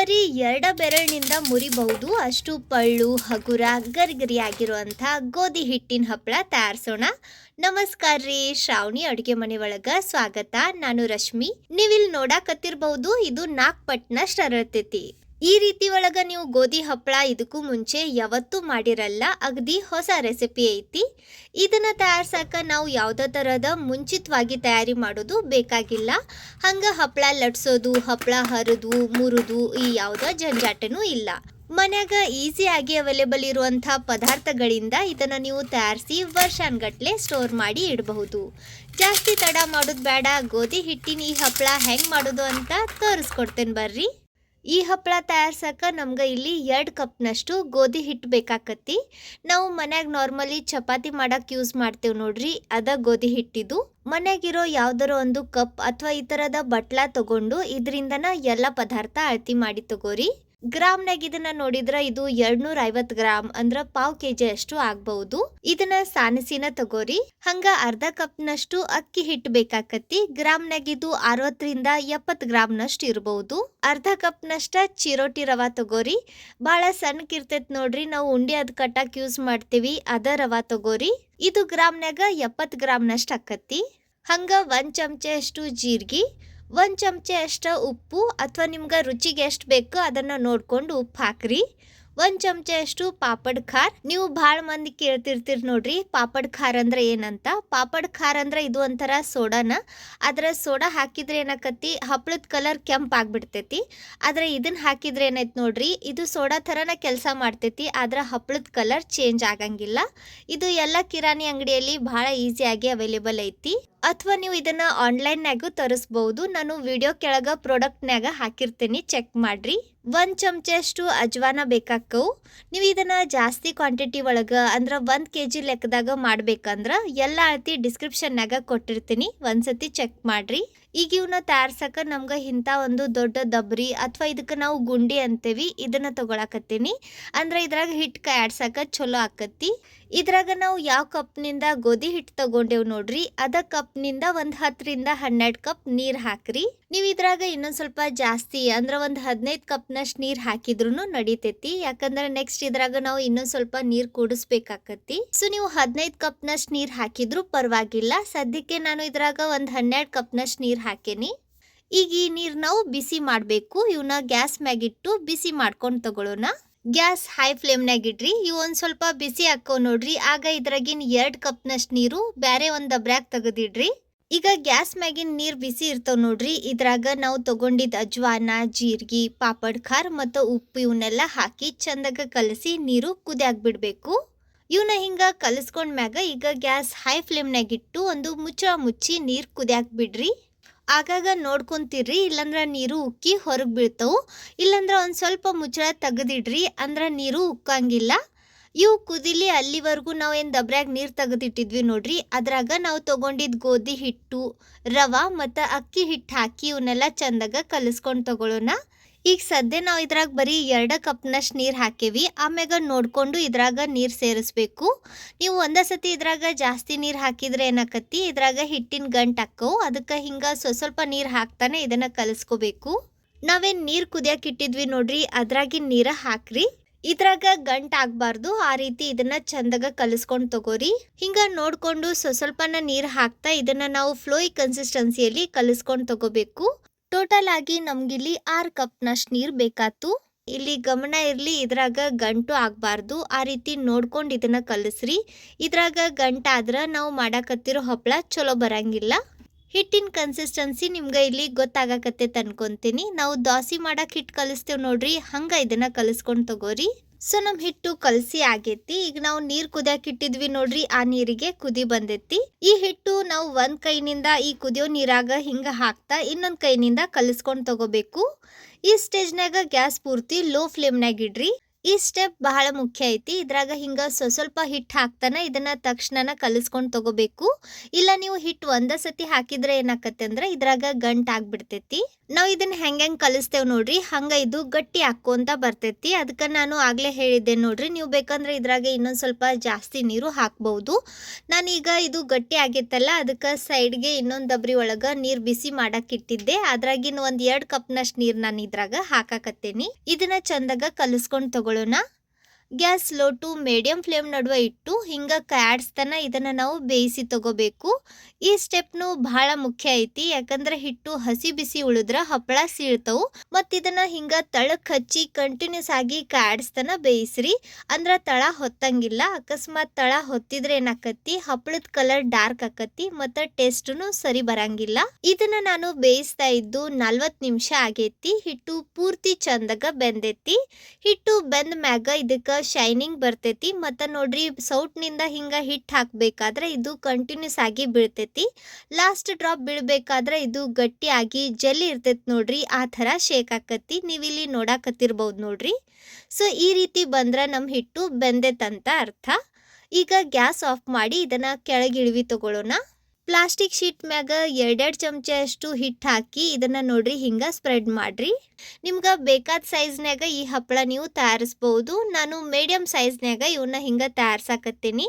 ಬರೀ ಬೆರಳಿನಿಂದ ಮುರಿಬಹುದು ಅಷ್ಟು ಪಳ್ಳು ಹಗುರ ಗರಿಗರಿಯಾಗಿರುವಂಥ ಗೋಧಿ ಹಿಟ್ಟಿನ ಹಪ್ಪಳ ತಯಾರಿಸೋಣ. ನಮಸ್ಕಾರ ರೀ, ಶ್ರಾವಣಿ ಅಡುಗೆ ಮನೆ ಒಳಗ ಸ್ವಾಗತ. ನಾನು ರಶ್ಮಿ. ನೀವಿಲ್ಲಿ ನೋಡಾಕತ್ತಿರಬಹುದು, ಇದು 4 ಪಟ್ನಷ್ಟು ಅರಳ್ತೈತಿ. ಈ ರೀತಿ ಒಳಗ ನೀವು ಗೋಧಿ ಹಪ್ಪಳ ಇದಕ್ಕೂ ಮುಂಚೆ ಯಾವತ್ತೂ ಮಾಡಿರಲ್ಲ. ಅಗದಿ ಹೊಸ ರೆಸಿಪಿ ಐತಿ. ಇದನ್ನ ತಯಾರ್ಸಕ ನಾವು ಯಾವುದೇ ತರಹದ ಮುಂಚಿತವಾಗಿ ತಯಾರಿ ಮಾಡೋದು ಬೇಕಾಗಿಲ್ಲ. ಹಂಗ ಹಪ್ಪಳ ಲಟ್ಸೋದು, ಹಪ್ಪಳ ಹರಿದು ಮುರಿದು ಈ ಯಾವುದೇ ಜಂಜಾಟನೂ ಇಲ್ಲ. ಮನ್ಯಾಗ ಈಸಿಯಾಗಿ ಅವೈಲೇಬಲ್ ಇರುವಂಥ ಪದಾರ್ಥಗಳಿಂದ ಇದನ್ನು ನೀವು ತಯಾರಿಸಿ ವರ್ಷಾನ್ಗಟ್ಲೆ ಸ್ಟೋರ್ ಮಾಡಿ ಇಡಬಹುದು. ಜಾಸ್ತಿ ತಡ ಮಾಡೋದು ಬೇಡ. ಗೋಧಿ ಹಿಟ್ಟಿನ ಈ ಹಪ್ಪಳ ಹೆಂಗೆ ಮಾಡೋದು ಅಂತ ತೋರಿಸ್ಕೊಡ್ತೇನೆ ಬರ್ರಿ. ಈ ಹಪ್ಪಳ ತಯಾರ್ಸಕ್ಕೆ ನಮ್ಗೆ ಇಲ್ಲಿ 2 ಕಪ್ನಷ್ಟು ಗೋಧಿ ಹಿಟ್ಟು ಬೇಕಾಕತ್ತಿ. ನಾವು ಮನ್ಯಾಗ ನಾರ್ಮಲಿ ಚಪಾತಿ ಮಾಡಕ್ಕೆ ಯೂಸ್ ಮಾಡ್ತೇವೆ ನೋಡ್ರಿ, ಅದ ಗೋಧಿ ಹಿಟ್ಟಿದು. ಮನ್ಯಾಗಿರೋ ಯಾವ್ದಾರ ಒಂದು ಕಪ್ ಅಥವಾ ಈ ಥರದ ಬಟ್ಲ ತಗೊಂಡು ಇದರಿಂದನ ಎಲ್ಲ ಪದಾರ್ಥ ಅಳತಿ ಮಾಡಿ ತಗೋರಿ. ಗ್ರಾಮ್ನಾಗ ಇದನ್ನ ನೋಡಿದ್ರ ಇದು 250 ಗ್ರಾಮ್ ಅಂದ್ರ 1/4 kg ಅಷ್ಟು ಆಗ್ಬಹುದು. ಇದನ್ನ ಸಾನಿಸಿನ ತಗೋರಿ. ಹಂಗ ಅರ್ಧ ಕಪ್ನಷ್ಟು ಅಕ್ಕಿ ಹಿಟ್ಟು ಬೇಕಾಕತ್ತಿ. ಗ್ರಾಮ್ನಾಗ ಇದು 60 ರಿಂದ 70 ಗ್ರಾಮ್ನಷ್ಟು ಇರಬಹುದು. ಅರ್ಧ ಕಪ್ನಷ್ಟ ಚಿರೋಟಿ ರವಾ ತಗೋರಿ. ಬಹಳ ಸಣ್ಣಕ್ಕಿರ್ತೈತಿ ನೋಡ್ರಿ, ನಾವು ಉಂಡೆ ಅದ್ ಕಟ್ಟಕ್ ಯೂಸ್ ಮಾಡ್ತೀವಿ, ಅದ ರವಾ ತಗೋರಿ. ಇದು ಗ್ರಾಮ್ನಾಗ 70 ಗ್ರಾಮ್ನಷ್ಟು ಆಕತ್ತಿ. ಹಂಗ 1 ಚಮಚೆ ಅಷ್ಟು ಜೀರಿಗೆ, 1 ಚಮಚೆ ಅಷ್ಟ ಉಪ್ಪು ಅಥವಾ ನಿಮ್ಗೆ ರುಚಿಗೆ ಎಷ್ಟು ಬೇಕೋ ಅದನ್ನು ನೋಡ್ಕೊಂಡು ಉಪ್ಪು ಹಾಕ್ರಿ. 1 ಚಮಚೆ ಅಷ್ಟು ಪಾಪಡ್ ಖಾರ್. ನೀವು ಭಾಳ ಮಂದಿ ಕೇಳ್ತಿರ್ತೀರಿ ನೋಡ್ರಿ, ಪಾಪಡ್ ಖಾರ್ ಅಂದ್ರೆ ಏನಂತ. ಪಾಪಡ್ ಖಾರ್ ಅಂದ್ರೆ ಇದು ಒಂಥರ ಸೋಡಾನ. ಆದ್ರೆ ಸೋಡಾ ಹಾಕಿದ್ರೆ ಏನಾಕತಿ, ಹಪ್ಪಳದ ಕಲರ್ ಕೆಂಪು ಆಗ್ಬಿಡ್ತೈತಿ. ಆದ್ರೆ ಇದನ್ನ ಹಾಕಿದ್ರೆ ಏನಾಯ್ತು ನೋಡ್ರಿ, ಇದು ಸೋಡಾ ಥರನ ಕೆಲಸ ಮಾಡ್ತೈತಿ, ಆದ್ರೆ ಹಪ್ಪಳದ ಕಲರ್ ಚೇಂಜ್ ಆಗಂಗಿಲ್ಲ. ಇದು ಎಲ್ಲ ಕಿರಾಣಿ ಅಂಗಡಿಯಲ್ಲಿ ಭಾಳ ಈಸಿಯಾಗಿ ಅವೈಲೇಬಲ್ ಐತಿ. ಅಥವಾ ನೀವು ಇದನ್ನ ಆನ್ಲೈನ್ನಾಗೂ ತರಿಸ್ಬಹುದು. ನಾನು ವಿಡಿಯೋ ಕೆಳಗ ಪ್ರಾಡಕ್ಟ್ನಾಗ ಹಾಕಿರ್ತೀನಿ, ಚೆಕ್ ಮಾಡ್ರಿ. 1 ಚಮಚೆ ಅಷ್ಟು ಅಜ್ವಾನ ಬೇಕಾಕ್ಕವು. ನೀವು ಇದನ್ನ ಜಾಸ್ತಿ ಕ್ವಾಂಟಿಟಿ ಒಳಗ ಅಂದ್ರೆ 1 kg ಲೆಕ್ಕದಾಗ ಮಾಡ್ಬೇಕಂದ್ರ ಎಲ್ಲ ಅಳತಿ ಡಿಸ್ಕ್ರಿಪ್ಷನ್ನಾಗ ಕೊಟ್ಟಿರ್ತೀನಿ, ಒಂದ್ಸತಿ ಚೆಕ್ ಮಾಡ್ರಿ. ಈಗ ಇವನ್ನ ತಯಾರ್ಸಕ ನಮ್ಗೆ ಇಂಥ ಒಂದು ದೊಡ್ಡ ದಬ್ರಿ ಅಥವಾ ಇದಕ್ಕೆ ನಾವು ಗುಂಡಿ ಅಂತೇವಿ, ಇದನ್ನ ತಗೊಳಕತ್ತೀನಿ. ಅಂದ್ರೆ ಇದ್ರಾಗ ಹಿಟ್ಟು ಕೈಯಾಡ್ಸಕ ಚಲೋ ಆಕತ್ತಿ. ಇದ್ರಾಗ ನಾವು ಯಾವ ಕಪ್ನಿಂದ ಗೋಧಿ ಹಿಟ್ಟು ತಗೊಂಡೇವ್ ನೋಡ್ರಿ, ಅದ ಕಪ್ನಿಂದ ಒಂದು 10 ರಿಂದ 12 ಕಪ್ ನೀರ್ ಹಾಕ್ರಿ. ನೀವು ಇದ್ರಾಗ ಇನ್ನೊಂದ್ ಸ್ವಲ್ಪ ಜಾಸ್ತಿ ಅಂದ್ರೆ ಒಂದು 15 ಕಪ್ನಷ್ಟು ನೀರ್ ಹಾಕಿದ್ರು ನಡಿತೈತಿ. ಯಾಕಂದ್ರೆ ನೆಕ್ಸ್ಟ್ ಇದ್ರಾಗ ನಾವು ಇನ್ನೊಂದ್ ಸ್ವಲ್ಪ ನೀರ್ ಕೂಡಿಸ್ಬೇಕಾಕತ್ತಿ. ಸೊ ನೀವು 15 ಕಪ್ನಷ್ಟು ನೀರ್ ಹಾಕಿದ್ರು ಪರವಾಗಿಲ್ಲ. ಸದ್ಯಕ್ಕೆ ನಾನು ಇದ್ರಾಗ ಒಂದು 12 ಕಪ್ನಷ್ಟು ನೀರ್ ಹಾಕೇನಿ. ಈಗ ಈ ನೀರ್ ನಾವು ಬಿಸಿ ಮಾಡ್ಬೇಕು. ಇವನ್ನ ಗ್ಯಾಸ್ ಮ್ಯಾಗಿಟ್ಟು ಬಿಸಿ ಮಾಡ್ಕೊಂಡು ತಗೊಳ್ಳೋಣ. ಗ್ಯಾಸ್ ಹೈ ಫ್ಲೇಮ್ನಾಗ ಇಡ್ರಿ. ಇವು ಒಂದ್ ಸ್ವಲ್ಪ ಬಿಸಿ ಹಾಕೋ ನೋಡ್ರಿ. ಆಗ ಇದ್ರಾಗಿನ್ 2 ಕಪ್ನಷ್ಟು ನೀರು ಬ್ಯಾರೆ ಒಂದ್ ಡಬ್ರ್ಯಾಗ ತೆಗೆದಿಡ್ರಿ. ಈಗ ಗ್ಯಾಸ್ ಮ್ಯಾಗಿನ ನೀರ್ ಬಿಸಿ ಇರ್ತಾವ ನೋಡ್ರಿ, ಇದ್ರಾಗ ನಾವು ತಗೊಂಡಿದ್ದ ಅಜ್ವಾನ, ಜೀರಿಗೆ, ಪಾಪಡ್ ಖಾರ್ ಮತ್ತು ಉಪ್ಪು ಇವನ್ನೆಲ್ಲ ಹಾಕಿ ಚಂದಾಗ ಕಲಸಿ ನೀರು ಕುದಿಯಾಕ್ ಬಿಡ್ಬೇಕು. ಇವನ್ನ ಹಿಂಗ ಕಲಸ್ಕೊಂಡ್ಮ್ಯಾಗ ಈಗ ಗ್ಯಾಸ್ ಹೈ ಫ್ಲೇಮ್ನಾಗ ಇಟ್ಟು ಒಂದು ಮುಚ್ಚಿ ನೀರ್ ಕುದಿಯಾಕ್ ಬಿಡ್ರಿ. ಆಗಾಗ ನೋಡ್ಕೊಂತಿರ್ರಿ, ಇಲ್ಲಂದ್ರ ನೀರು ಉಕ್ಕಿ ಹೊರಗೆ ಬೀಳ್ತಾವು. ಇಲ್ಲಂದ್ರ ಒಂದ್ ಸ್ವಲ್ಪ ಮುಚ್ಚಳ ತೆಗೆದಿಡ್ರಿ, ಅಂದ್ರ ನೀರು ಉಕ್ಕಂಗಿಲ್ಲ. ಇವು ಕುದಿಲಿ ಅಲ್ಲಿವರೆಗೂ ನಾವು ಏನು ದಬ್ರ್ಯಾಗ ನೀರು ತೆಗೆದಿಟ್ಟಿದ್ವಿ ನೋಡ್ರಿ, ಅದ್ರಾಗ ನಾವು ತಗೊಂಡಿದ್ ಗೋಧಿ ಹಿಟ್ಟು, ರವಾ ಮತ್ತು ಅಕ್ಕಿ ಹಿಟ್ಟು ಹಾಕಿ ಇವನ್ನೆಲ್ಲ ಚಂದಾಗ ಕಲಿಸ್ಕೊಂಡು ತಗೊಳ್ಳೋಣ. ಈಗ ಸದ್ಯ ನಾವು ಇದ್ರಾಗ ಬರೀ 2 ಕಪ್ನಷ್ಟು ನೀರು ಹಾಕೇವಿ. ಆಮ್ಯಾಗ ನೋಡ್ಕೊಂಡು ಇದ್ರಾಗ ನೀರು ಸೇರಿಸ್ಬೇಕು. ನೀವು ಒಂದೇ ಸತಿ ಇದ್ರಾಗ ಜಾಸ್ತಿ ನೀರು ಹಾಕಿದ್ರೆ ಏನಾಕತಿ, ಇದ್ರಾಗ ಹಿಟ್ಟಿನ ಗಂಟು ಹಾಕವು. ಅದಕ್ಕೆ ಹಿಂಗೆ ಸ್ವಲ್ಪ ನೀರು ಹಾಕ್ತಾನೆ ಇದನ್ನ ಕಲಿಸ್ಕೋಬೇಕು. ನಾವೇನು ನೀರು ಕುದಿಯಕ್ಕೆ ಇಟ್ಟಿದ್ವಿ ನೋಡ್ರಿ, ಅದ್ರಾಗಿನ ನೀರ ಹಾಕ್ರಿ. ಇದ್ರಾಗ ಗಂಟು ಆಗ್ಬಾರ್ದು, ಆ ರೀತಿ ಇದನ್ನ ಚಂದಾಗ ಕಲಿಸ್ಕೊಂಡು ತಗೋರಿ. ಹಿಂಗ ನೋಡ್ಕೊಂಡು ಸ್ವಲ್ಪನ ನೀರು ಹಾಕ್ತಾ ಇದನ್ನ ನಾವು ಫ್ಲೋಯಿ ಕನ್ಸಿಸ್ಟೆನ್ಸಿಯಲ್ಲಿ ಕಲಿಸ್ಕೊಂಡು ತಗೋಬೇಕು. ಟೋಟಲ್ ಆಗಿ ನಮ್ಗಿಲ್ಲಿ 6 ಕಪ್ನಷ್ಟು ನೀರು ಬೇಕಾತು. ಇಲ್ಲಿ ಗಮನ ಇರಲಿ, ಇದ್ರಾಗ ಗಂಟು ಆಗಬಾರ್ದು. ಆ ರೀತಿ ನೋಡ್ಕೊಂಡು ಇದನ್ನ ಕಲಿಸ್ರಿ. ಇದ್ರಾಗ ಗಂಟಾದ್ರೆ ನಾವು ಮಾಡಾಕತ್ತಿರೋ ಹಪ್ಪಳ ಚಲೋ ಬರಂಗಿಲ್ಲ. ಹಿಟ್ಟಿನ ಕನ್ಸಿಸ್ಟೆನ್ಸಿ ನಿಮ್ಗೆ ಇಲ್ಲಿ ಗೊತ್ತಾಗಕತ್ತೈತೆ ಅನ್ಕೊಂತೀನಿ. ನಾವು ದೋಸೆ ಮಾಡಕ್ಕೆ ಹಿಟ್ಟು ಕಲಿಸ್ತೇವೆ ನೋಡ್ರಿ, ಹಂಗ ಇದನ್ನ ಕಲಿಸ್ಕೊಂಡು ತಗೋರಿ. ಸೊ ನಮ್ಮ ಹಿಟ್ಟು ಕಲಸಿ ಆಗೈತಿ. ಈಗ ನಾವು ನೀರು ಕುದಿಯಕ್ಕೆ ಇಟ್ಟಿದ್ವಿ ನೋಡ್ರಿ, ಆ ನೀರಿಗೆ ಕುದಿ ಬಂದೈತಿ. ಈ ಹಿಟ್ಟು ನಾವು ಒಂದ್ ಕೈನಿಂದ ಈ ಕುದಿಯೋ ನೀರಾಗ ಹಿಂಗ ಹಾಕ್ತಾ ಇನ್ನೊಂದ್ ಕೈನಿಂದ ಕಲಿಸ್ಕೊಂಡು ತಗೋಬೇಕು. ಈ ಸ್ಟೇಜ್ನಾಗ ಗ್ಯಾಸ್ ಪೂರ್ತಿ ಲೋ ಫ್ಲೇಮ್ನಾಗ ಇಡ್ರಿ. ಈ ಸ್ಟೆಪ್ ಬಹಳ ಮುಖ್ಯ ಐತಿ. ಇದ್ರಾಗ ಹಿಂಗ ಸ್ವಲ್ಪ ಹಿಟ್ಟು ಹಾಕ್ತಾನ ಇದನ್ನ ತಕ್ಷಣ ಕಲಿಸ್ಕೊಂಡು ತಗೋಬೇಕು. ಇಲ್ಲ ನೀವು ಹಿಟ್ಟು ಒಂದ ಸತಿ ಹಾಕಿದ್ರೆ ಏನಾಕತ್ತೆ ಅಂದ್ರೆ ಇದ್ರಾಗ ಗಂಟು ಆಗ್ಬಿಡ್ತೈತಿ. ನಾವು ಇದನ್ನ ಹೆಂಗೆ ಕಲಿಸ್ತೇವೆ ನೋಡ್ರಿ ಹಂಗ ಇದು ಗಟ್ಟಿ ಹಾಕೋಂತ ಬರ್ತೈತಿ. ಅದಕ್ಕೆ ನಾನು ಆಗ್ಲೇ ಹೇಳಿದ್ದೆ ನೋಡ್ರಿ, ನೀವು ಬೇಕಂದ್ರೆ ಇದ್ರಾಗೆ ಇನ್ನೊಂದು ಸ್ವಲ್ಪ ಜಾಸ್ತಿ ನೀರು ಹಾಕ್ಬಹುದು. ನಾನೀಗ ಇದು ಗಟ್ಟಿ ಆಗಿತ್ತಲ್ಲ ಅದಕ್ಕೆ ಸೈಡ್ಗೆ ಇನ್ನೊಂದು ಡಬ್ರಿ ಒಳಗೆ ನೀರು ಬಿಸಿ ಮಾಡಕ್ಕೆ ಇಟ್ಟಿದ್ದೆ. ಅದ್ರಾಗಿನ ಒಂದು 2 ಕಪ್ನಷ್ಟು ನೀರು ನಾನು ಇದ್ರಾಗ ಹಾಕಾಕತ್ತೇನಿ. ಇದನ್ನ ಚಂದಾಗ ಕಲಿಸ್ಕೊಂಡು ತಗೊಳ್ಳೋಣ. Gas low to medium flame ನಡುವೆ ಇಟ್ಟು ಹಿಂಗ ಕಾಡ್ಸ್ತಾನ ಇದನ್ನ ನಾವು ಬೇಯಿಸಿ ತಗೋಬೇಕು. ಈ ಸ್ಟೆಪ್ನು ಬಹಳ ಮುಖ್ಯ ಐತಿ, ಯಾಕಂದ್ರೆ ಹಿಟ್ಟು ಹಸಿ ಬಿಸಿ ಉಳಿದ್ರ ಹಪ್ಪಳ ಸೀಳ್ತವು. ಮತ್ ಇದನ್ನ ಹಿಂಗ ತಳಕ್ ಹಚ್ಚಿ ಕಂಟಿನ್ಯೂಸ್ ಆಗಿ ಕಾಡ್ಸ್ತಾನ ಬೇಯಿಸ್ರಿ, ಅಂದ್ರ ತಳ ಹೊತ್ತಂಗಿಲ್ಲ. ಅಕಸ್ಮಾತ್ ತಳ ಹೊತ್ತಿದ್ರೆ ಏನಾಕತಿ ಹಪ್ಪಳದ ಕಲರ್ ಡಾರ್ಕ್ ಆಕತಿ ಮತ್ತ ಟೇಸ್ಟ್ನು ಸರಿ ಬರಂಗಿಲ್ಲ. ಇದನ್ನ ನಾನು ಬೇಯಿಸ್ತಾ ಇದ್ದು 40 ನಿಮಿಷ ಆಗೈತಿ. ಹಿಟ್ಟು ಪೂರ್ತಿ ಚಂದಾಗ ಬೆಂದೈತಿ. ಹಿಟ್ಟು ಬೆಂದ ಮ್ಯಾಗ ಇದಕ್ಕ ಶೈನಿಂಗ್ ಬರ್ತೈತಿ. ಮತ್ತ ನೋಡ್ರಿ ಸೌಟ್ನಿಂದ ಹಿಂಗ ಹಿಟ್ಟು ಹಾಕ್ಬೇಕಾದ್ರೆ ಇದು ಕಂಟಿನ್ಯೂಸ್ ಆಗಿ ಬೀಳ್ತೈತಿ. ಲಾಸ್ಟ್ ಡ್ರಾಪ್ ಬೀಳ್ಬೇಕಾದ್ರೆ ಇದು ಗಟ್ಟಿ ಆಗಿ ಜೆಲ್ಲಿ ಇರ್ತೈತಿ ನೋಡ್ರಿ, ಆ ಥರ ಶೇಕ್ ಆಕತಿ. ನೀವಿಲ್ಲಿ ನೋಡಾಕತ್ತಿರ್ಬೋದು ನೋಡ್ರಿ. ಸೊ ಈ ರೀತಿ ಬಂದ್ರ ನಮ್ಮ ಹಿಟ್ಟು ಬೆಂದೈತಂತ ಅರ್ಥ. ಈಗ ಗ್ಯಾಸ್ ಆಫ್ ಮಾಡಿ ಇದನ್ನ ಕೆಳಗಿಳಿವಿ ತಗೊಳ್ಳೋಣ. ಪ್ಲಾಸ್ಟಿಕ್ ಶೀಟ್ ಮ್ಯಾಗ 2 ಚಮಚ ಅಷ್ಟು ಹಿಟ್ಟು ಹಾಕಿ ಇದನ್ನ ನೋಡ್ರಿ ಹಿಂಗ ಸ್ಪ್ರೆಡ್ ಮಾಡ್ರಿ. ನಿಮ್ಗೆ ಬೇಕಾದ ಸೈಜ್ನಾಗ ಈ ಹಪ್ಪಳ ನೀವು ತಯಾರಿಸ್ಬೋದು. ನಾನು ಮೀಡಿಯಂ ಸೈಜ್ನಾಗ ಇವನ್ನ ಹಿಂಗ ತಯಾರ್ಸಾಕತ್ತೀನಿ.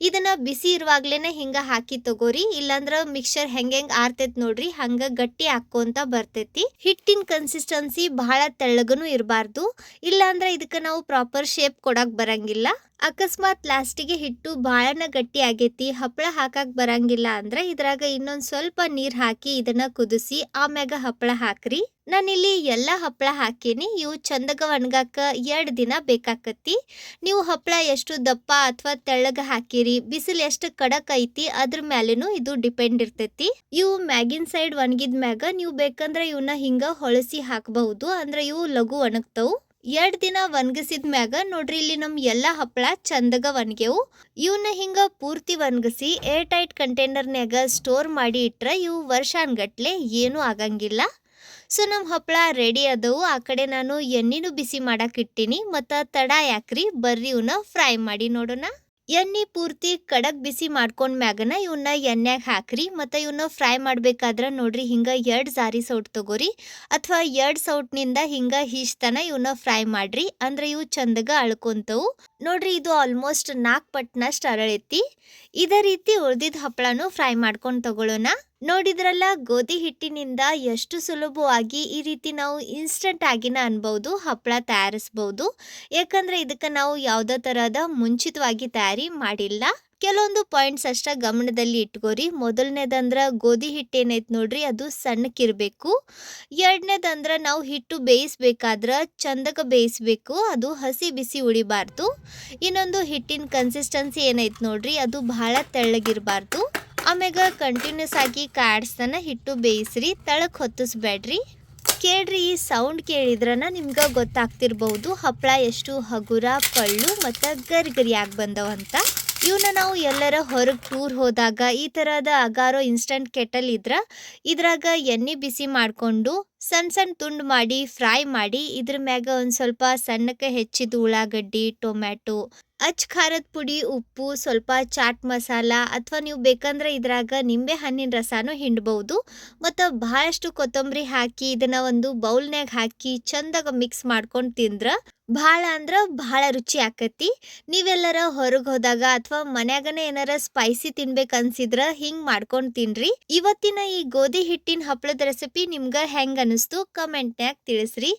ಇದನ್ನ ಬಿಸಿ ಇರುವಾಗ್ಲೇನೆ ಹಿಂಗ ಹಾಕಿ ತಗೋರಿ, ಇಲ್ಲಾಂದ್ರ ಮಿಕ್ಸರ್ ಹೆಂಗೆ ಆರ್ತೈತಿ ನೋಡ್ರಿ ಹಂಗ ಗಟ್ಟಿ ಹಾಕೋಂತ ಬರ್ತೈತಿ. ಹಿಟ್ಟಿನ ಕನ್ಸಿಸ್ಟೆನ್ಸಿ ಬಹಳ ತೆಳ್ಳಗನು ಇರಬಾರ್ದು, ಇಲ್ಲಾಂದ್ರೆ ಇದಕ್ಕೆ ನಾವು ಪ್ರಾಪರ್ ಶೇಪ್ ಕೊಡಕ್ ಬರಂಗಿಲ್ಲ. ಅಕಸ್ಮಾತ್ ಲಾಸ್ಟಿಗೆ ಹಿಟ್ಟು ಬಹಳನ ಗಟ್ಟಿ ಆಗೈತಿ ಹಪ್ಪಳ ಹಾಕಕ್ ಬರಂಗಿಲ್ಲ ಅಂದ್ರೆ ಇದ್ರಾಗ ಇನ್ನೊಂದ್ ಸ್ವಲ್ಪ ನೀರ್ ಹಾಕಿ ಇದನ್ನ ಕುದಿಸಿ ಆಮ್ಯಾಗ ಹಪ್ಪಳ ಹಾಕ್ರಿ. ನಾನಿಲ್ಲಿ ಎಲ್ಲ ಹಪ್ಪಳ ಹಾಕೀನಿ. ಇವು ಚಂದಗ ಒಣಗಾಕ 2 ದಿನ ಬೇಕಾಕತಿ. ನೀವು ಹಪ್ಪಳ ಎಷ್ಟು ದಪ್ಪ ಅಥವಾ ತೆಳ್ಳಗ ಹಾಕಿರಿ, ಬಿಸಿಲು ಎಷ್ಟು ಕಡಕ್ ಐತಿ ಅದ್ರ ಮ್ಯಾಲೇನು ಇದು ಡಿಪೆಂಡ್ ಇರ್ತೈತಿ. ಇವು ಮ್ಯಾಗಿನ್ ಸೈಡ್ ಒಣಗಿದ ಮ್ಯಾಗ ನೀವು ಬೇಕಂದ್ರೆ ಇವನ್ನ ಹಿಂಗ ಹೊಳಸಿ ಹಾಕಬಹುದು, ಅಂದ್ರೆ ಇವು ಲಘು ಒಣಗ್ತವು. 2 ದಿನ ಒಣಗಿಸಿದ ಮ್ಯಾಗ ನೋಡ್ರಿ ಇಲ್ಲಿ ನಮ್ ಎಲ್ಲಾ ಹಪ್ಪಳ ಚಂದಗ ಒಣಗ್ಯವು. ಇವನ್ನ ಹಿಂಗ ಪೂರ್ತಿ ಒಣಗಿಸಿ ಏರ್ ಟೈಟ್ ಕಂಟೈನರ್ನ್ಯಾಗ ಸ್ಟೋರ್ ಮಾಡಿ ಇಟ್ರ ಇವು ವರ್ಷಾನ್ಗಟ್ಲೆ ಏನೂ ಆಗಂಗಿಲ್ಲ. ಸೊ ನಮ್ಮ ಹಪ್ಪಳ ರೆಡಿ ಅದವು. ಆ ಕಡೆ ನಾನು ಎಣ್ಣೆನೂ ಬಿಸಿ ಮಾಡಕ್ಕೆ ಇಟ್ಟಿನಿ. ಮತ್ತು ತಡ ಯಾಕ್ರಿ, ಬರ್ರಿ ಇವನ್ನ ಫ್ರೈ ಮಾಡಿ ನೋಡೋಣ. ಎಣ್ಣೆ ಪೂರ್ತಿ ಕಡಕ್ ಬಿಸಿ ಮಾಡ್ಕೊಂಡ್ ಮ್ಯಾಗನ ಇವನ್ನ ಎಣ್ಣೆಗೆ ಹಾಕ್ರಿ. ಮತ್ತು ಇವನ್ನ ಫ್ರೈ ಮಾಡ್ಬೇಕಾದ್ರೆ ನೋಡ್ರಿ ಹಿಂಗ 2 ಜಾರಿ ಸೌಟ್ ತಗೋರಿ, ಅಥವಾ 2 ಸೌಟ್ನಿಂದ ಹಿಂಗ ಹೀಚ್ತನ ಇವನ್ನ ಫ್ರೈ ಮಾಡ್ರಿ, ಅಂದ್ರೆ ಇವು ಚಂದಗ ಅಳ್ಕೊಂತವು. ನೋಡ್ರಿ ಇದು ಆಲ್ಮೋಸ್ಟ್ 4 ಪಟ್ನಷ್ಟು ಅರಳೈತಿ. ಇದೇ ರೀತಿ ಉಳ್ದಿದ್ದ ಹಪ್ಪಳನು ಫ್ರೈ ಮಾಡ್ಕೊಂಡು ತಗೊಳ್ಳೋಣ. ನೋಡಿದ್ರಲ್ಲ ಗೋಧಿ ಹಿಟ್ಟಿನಿಂದ ಎಷ್ಟು ಸುಲಭವಾಗಿ ಈ ರೀತಿ ನಾವು ಇನ್ಸ್ಟಂಟ್ ಆಗಿನ ಅನ್ಬಹುದು ಹಪ್ಪಳ ತಯಾರಿಸ್ಬಹುದು. ಯಾಕಂದ್ರೆ ಇದಕ್ಕೆ ನಾವು ಯಾವುದೇ ತರಹದ ಮುಂಚಿತವಾಗಿ ತಯಾರಿ ಮಾಡಿಲ್ಲ. ಕೆಲವೊಂದು ಪಾಯಿಂಟ್ಸ್ ಅಷ್ಟ ಗಮನದಲ್ಲಿ ಇಟ್ಕೋರಿ. ಮೊದಲನೇದಂದ್ರ ಗೋಧಿ ಹಿಟ್ಟು ಏನೈತೆ ನೋಡ್ರಿ ಅದು ಸಣ್ಣಕ್ಕಿರ್ಬೇಕು. ಎರಡನೇದಂದ್ರ ನಾವು ಹಿಟ್ಟು ಬೇಯಿಸ್ಬೇಕಾದ್ರ ಚಂದಗ ಬೇಯಿಸ್ಬೇಕು, ಅದು ಹಸಿ ಬಿಸಿ ಉಳಿಬಾರ್ದು. ಇನ್ನೊಂದು ಹಿಟ್ಟಿನ ಕನ್ಸಿಸ್ಟೆನ್ಸಿ ಏನೈತೆ ನೋಡ್ರಿ ಅದು ಬಹಳ ತೆಳ್ಳಗಿರಬಾರ್ದು. ಆಮ್ಯಾಗ ಕಂಟಿನ್ಯೂಸ್ ಆಗಿ ಕಾಡ್ಸ್ತಾನ ಹಿಟ್ಟು ಬೇಯಿಸ್ರಿ, ತಳಕ್ ಹೊತ್ತಿಸ್ಬೇಡ್ರಿ. ಕೇಳ್ರಿ, ಈ ಸೌಂಡ್ ಕೇಳಿದ್ರನ ನಿಮ್ಗೆ ಗೊತ್ತಾಗ್ತಿರ್ಬಹುದು ಹಪ್ಪಳ ಎಷ್ಟು ಹಗುರ ಪಳ್ಳು ಮತ್ತು ಗರಿಗರಿಯಾಗಿ ಬಂದವಂತ. ಇವನ್ನ ನಾವು ಎಲ್ಲರ ಹೊರಗೆ ಟೂರ್ ಹೋದಾಗ ಈ ಥರದ ಅಗಾರೋ ಇನ್ಸ್ಟಂಟ್ ಕೆಟಲ್ ಇದ್ರಾಗ ಎಣ್ಣೆ ಬಿಸಿ ಮಾಡಿಕೊಂಡು ಸಣ್ಣ ಸಣ್ಣ ತುಂಡು ಮಾಡಿ ಫ್ರೈ ಮಾಡಿ ಇದ್ರ ಮ್ಯಾಗ ಒಂದು ಸ್ವಲ್ಪ ಸಣ್ಣಕ್ಕೆ ಹೆಚ್ಚಿದ ಉಳ್ಳಾಗಡ್ಡಿ, ಟೊಮ್ಯಾಟೊ, ಅಚ್ ಖಾರದ ಪುಡಿ, ಉಪ್ಪು, ಸ್ವಲ್ಪ ಚಾಟ್ ಮಸಾಲ, ಅಥವಾ ನೀವು ಬೇಕಂದ್ರೆ ಇದ್ರಾಗ ನಿಂಬೆ ಹಣ್ಣಿನ ರಸನೂ ಹಿಂಡ್ಬೋದು. ಮತ್ತು ಬಹಳಷ್ಟು ಕೊತ್ತಂಬರಿ ಹಾಕಿ ಇದನ್ನ ಒಂದು ಬೌಲ್ನಾಗ ಹಾಕಿ ಚಂದಾಗ ಮಿಕ್ಸ್ ಮಾಡ್ಕೊಂಡು ತಿಂದ್ರೆ ಭಾಳ ಅಂದ್ರೆ ಭಾಳ ರುಚಿ ಆಕತಿ. ನೀವೆಲ್ಲರ ಹೊರಗೆ ಹೋದಾಗ ಅಥವಾ ಮನ್ಯಾಗನೇ ಏನಾರ ಸ್ಪೈಸಿ ತಿನ್ಬೇಕು ಅನ್ಸಿದ್ರ ಹಿಂಗೆ ಮಾಡ್ಕೊಂಡು ತಿನ್ರಿ. ಇವತ್ತಿನ ಈ ಗೋಧಿ ಹಿಟ್ಟಿನ ಹಪ್ಪಳದ ರೆಸಿಪಿ ನಿಮ್ಗೆ ಹೆಂಗೆ ಅನಿಸ್ತು ಕಮೆಂಟ್ನ್ಯಾಗ ತಿಳಿಸ್ರಿ.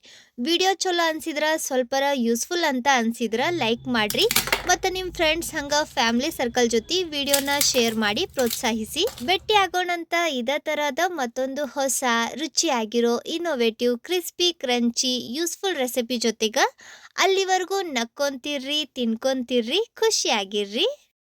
ವಿಡಿಯೋ ಚಲೋ ಅನ್ಸಿದ್ರ ಸ್ವಲ್ಪರ ಯೂಸ್ಫುಲ್ ಅಂತ ಅನ್ಸಿದ್ರ ಲೈಕ್ ಮಾಡ್ರಿ. ಮತ್ತು ನಿಮ್ಮ ಫ್ರೆಂಡ್ಸ್ ಹಂಗೆ ಫ್ಯಾಮಿಲಿ ಸರ್ಕಲ್ ಜೊತೆ ವಿಡಿಯೋನ ಶೇರ್ ಮಾಡಿ ಪ್ರೋತ್ಸಾಹಿಸಿ. ಭೇಟಿ ಆಗೋಣಂತ ಇದೇ ಥರದ ಮತ್ತೊಂದು ಹೊಸ ರುಚಿಯಾಗಿರೋ innovative crispy crunchy useful recipe ಜೊತೆಗೆ. ಅಲ್ಲಿವರೆಗೂ ನಕ್ಕೊಂತಿರ್ರಿ, ತಿನ್ಕೊಂತಿರ್ರಿ, ಖುಷಿಯಾಗಿರ್ರಿ.